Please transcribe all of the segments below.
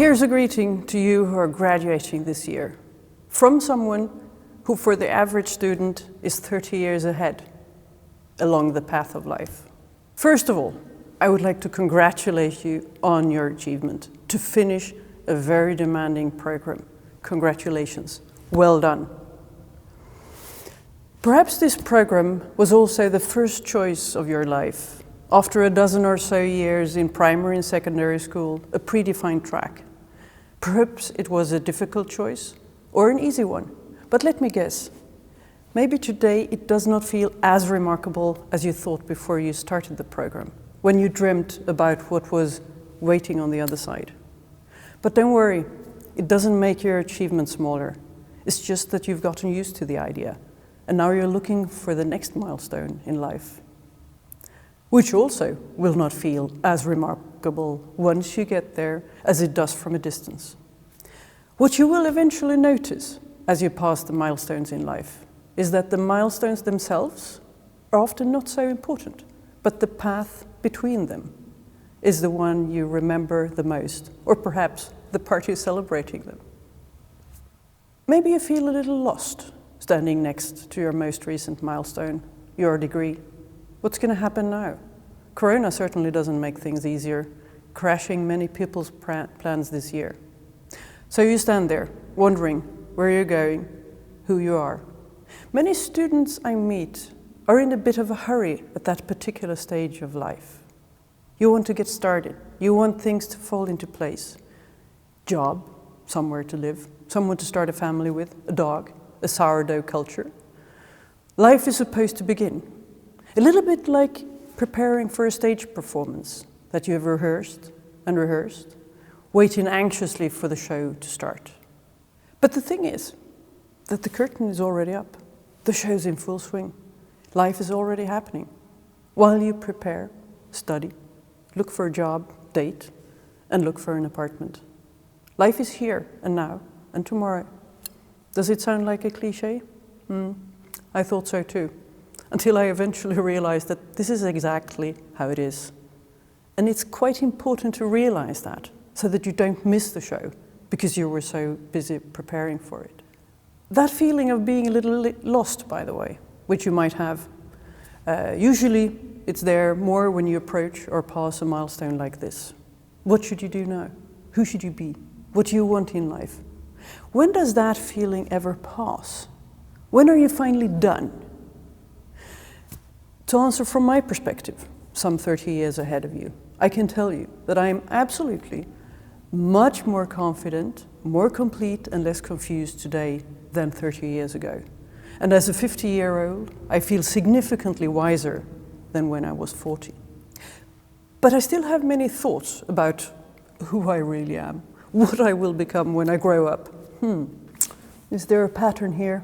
here's a greeting to you who are graduating this year, from someone who for the average student is 30 years ahead along the path of life. First of all, I would like to congratulate you on your achievement to finish a very demanding program. Congratulations, well done. Perhaps this program was also the first choice of your life, after a dozen or so years in primary and secondary school, a predefined track. Perhaps it was a difficult choice or an easy one, but let me guess. Maybe today it does not feel as remarkable as you thought before you started the program, when you dreamt about what was waiting on the other side. But don't worry, it doesn't make your achievement smaller. It's just that you've gotten used to the idea, and now you're looking for the next milestone in life, which also will not feel as remarkable once you get there as it does from a distance. What you will eventually notice as you pass the milestones in life is that the milestones themselves are often not so important, but the path between them is the one you remember the most, or perhaps the part you're celebrating them. Maybe you feel a little lost standing next to your most recent milestone, your degree. What's going to happen now? Corona certainly doesn't make things easier, crashing many people's plans this year. So you stand there, wondering where you're going, who you are. Many students I meet are in a bit of a hurry at that particular stage of life. You want to get started. You want things to fall into place. Job, somewhere to live, someone to start a family with, a dog, a sourdough culture. Life is supposed to begin. A little bit like preparing for a stage performance that you have rehearsed and rehearsed, waiting anxiously for the show to start. But the thing is that the curtain is already up. The show's in full swing. Life is already happening. While you prepare, study, look for a job, date, and look for an apartment. Life is here and now and tomorrow. Does it sound like a cliche? I thought so too, until I eventually realized that this is exactly how it is. And it's quite important to realize that, so that you don't miss the show because you were so busy preparing for it. That feeling of being a little lost, by the way, which you might have, usually it's there more when you approach or pass a milestone like this. What should you do now? Who should you be? What do you want in life? When does that feeling ever pass? When are you finally done? To answer from my perspective, some 30 years ahead of you, I can tell you that I am absolutely much more confident, more complete and less confused today than 30 years ago. And as a 50-year-old, I feel significantly wiser than when I was 40. But I still have many thoughts about who I really am, what I will become when I grow up. Is there a pattern here?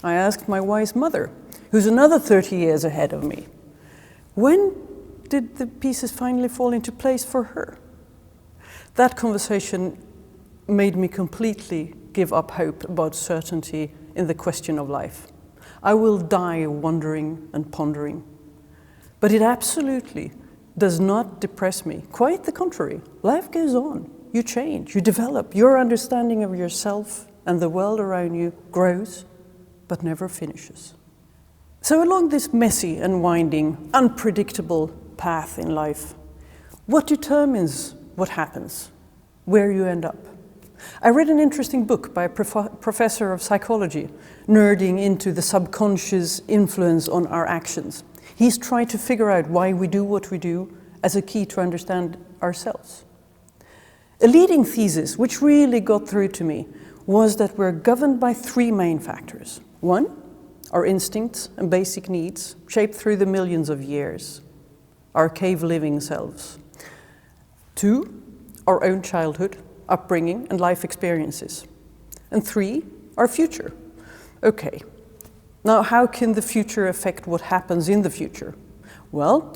I asked my wise mother, who's another 30 years ahead of me. When did the pieces finally fall into place for her? That conversation made me completely give up hope about certainty in the question of life. I will die wondering and pondering. But it absolutely does not depress me. Quite the contrary. Life goes on. You change, you develop. Your understanding of yourself and the world around you grows, but never finishes. So along this messy and winding, unpredictable path in life, what determines what happens, where you end up? I read an interesting book by a professor of psychology, nerding into the subconscious influence on our actions. He's tried to figure out why we do what we do as a key to understand ourselves. A leading thesis, which really got through to me, was that we're governed by three main factors. One, our instincts and basic needs, shaped through the millions of years, our cave-living selves. Two, our own childhood, upbringing, and life experiences. And three, our future. Okay, now how can the future affect what happens in the future? Well,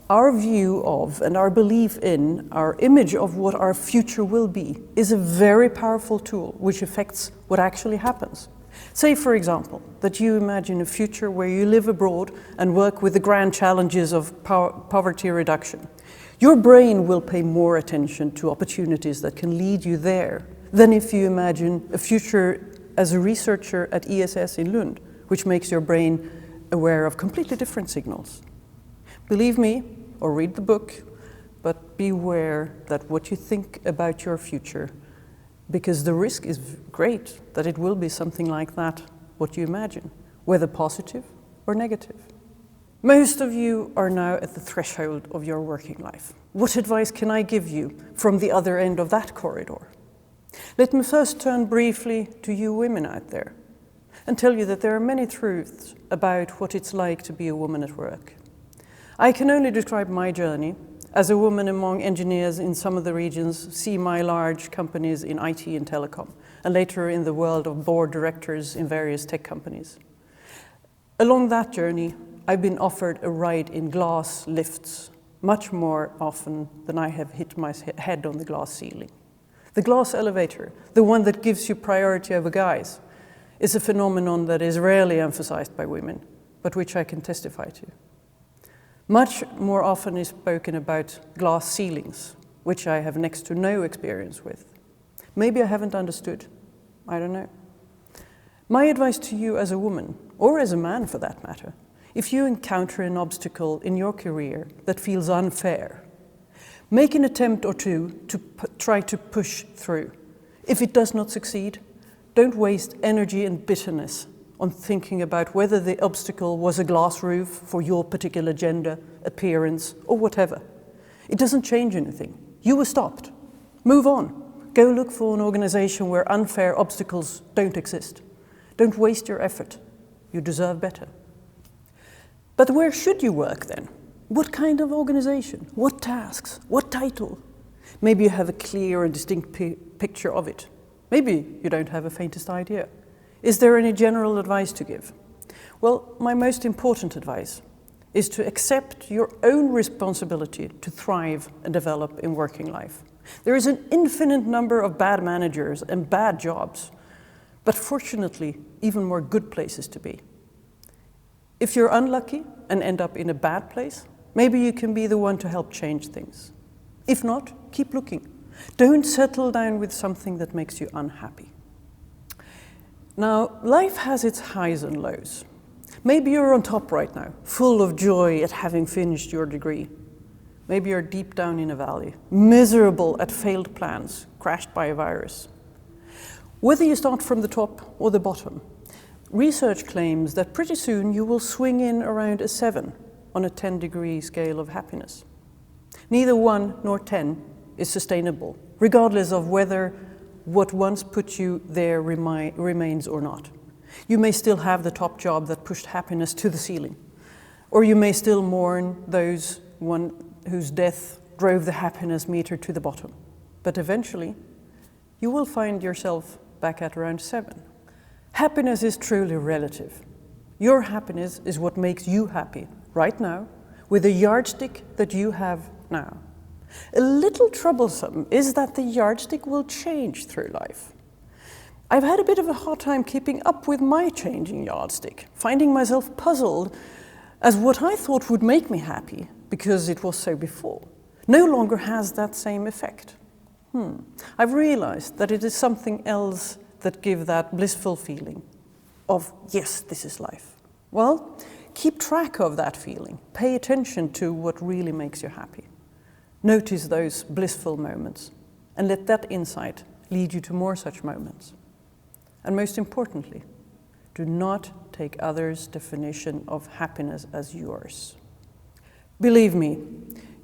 our view of and our belief in, our image of what our future will be is a very powerful tool which affects what actually happens. Say, for example, that you imagine a future where you live abroad and work with the grand challenges of poverty reduction. Your brain will pay more attention to opportunities that can lead you there than if you imagine a future as a researcher at ESS in Lund, which makes your brain aware of completely different signals. Believe me, or read the book, but beware that what you think about your future, because the risk is great that it will be something like that, what you imagine, whether positive or negative. Most of you are now at the threshold of your working life. What advice can I give you from the other end of that corridor? Let me first turn briefly to you women out there and tell you that there are many truths about what it's like to be a woman at work. I can only describe my journey as a woman among engineers in some of the regions, semi-large companies in IT and telecom, and later in the world of board directors in various tech companies. Along that journey, I've been offered a ride in glass lifts much more often than I have hit my head on the glass ceiling. The glass elevator, the one that gives you priority over guys, is a phenomenon that is rarely emphasized by women, but which I can testify to. Much more often is spoken about glass ceilings, which I have next to no experience with. Maybe I haven't understood. I don't know. My advice to you as a woman, or as a man for that matter, if you encounter an obstacle in your career that feels unfair, make an attempt or two to try to push through. If it does not succeed, don't waste energy and bitterness on thinking about whether the obstacle was a glass roof for your particular gender, appearance, or whatever. It doesn't change anything. You were stopped. Move on. Go look for an organization where unfair obstacles don't exist. Don't waste your effort. You deserve better. But where should you work then? What kind of organization? What tasks? What title? Maybe you have a clear and distinct picture of it. Maybe you don't have a faintest idea. Is there any general advice to give? Well, my most important advice is to accept your own responsibility to thrive and develop in working life. There is an infinite number of bad managers and bad jobs, but fortunately, even more good places to be. If you're unlucky and end up in a bad place, maybe you can be the one to help change things. If not, keep looking. Don't settle down with something that makes you unhappy. Now, life has its highs and lows. Maybe you're on top right now, full of joy at having finished your degree. Maybe you're deep down in a valley, miserable at failed plans, crashed by a virus. Whether you start from the top or the bottom, research claims that pretty soon you will swing in around a 7 on a 10-degree scale of happiness. Neither 1 nor 10 is sustainable, regardless of whether what once put you there remains or not. You may still have the top job that pushed happiness to the ceiling, or you may still mourn those whose death drove the happiness meter to the bottom. But eventually, you will find yourself back at around 7. Happiness is truly relative. Your happiness is what makes you happy right now, with the yardstick that you have now. A little troublesome is that the yardstick will change through life. I've had a bit of a hard time keeping up with my changing yardstick, finding myself puzzled as what I thought would make me happy, because it was so before, no longer has that same effect. I've realized that it is something else that gives that blissful feeling of, yes, this is life. Well, keep track of that feeling. Pay attention to what really makes you happy. Notice those blissful moments and let that insight lead you to more such moments. And most importantly, do not take others' definition of happiness as yours. Believe me,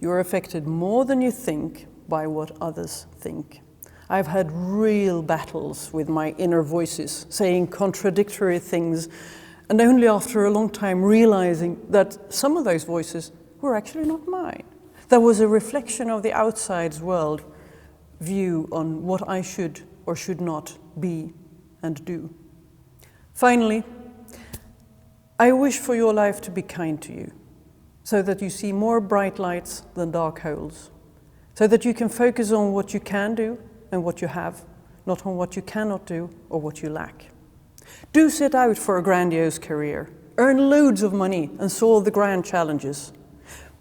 you are affected more than you think by what others think. I've had real battles with my inner voices, saying contradictory things, and only after a long time realizing that some of those voices were actually not mine. There was a reflection of the outside world view on what I should or should not be and do. Finally, I wish for your life to be kind to you, so that you see more bright lights than dark holes, so that you can focus on what you can do and what you have, not on what you cannot do or what you lack. Do set out for a grandiose career, earn loads of money and solve the grand challenges.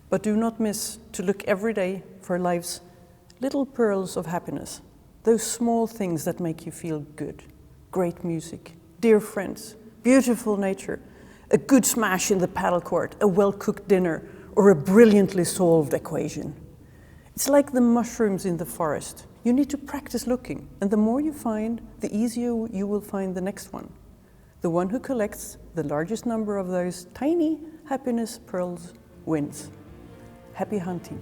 But do not miss to look every day for life's little pearls of happiness, those small things that make you feel good. Great music, dear friends, beautiful nature, a good smash in the paddle court, a well-cooked dinner, or a brilliantly solved equation. It's like the mushrooms in the forest. You need to practice looking, and the more you find, the easier you will find the next one. The one who collects the largest number of those tiny happiness pearls wins. Happy hunting.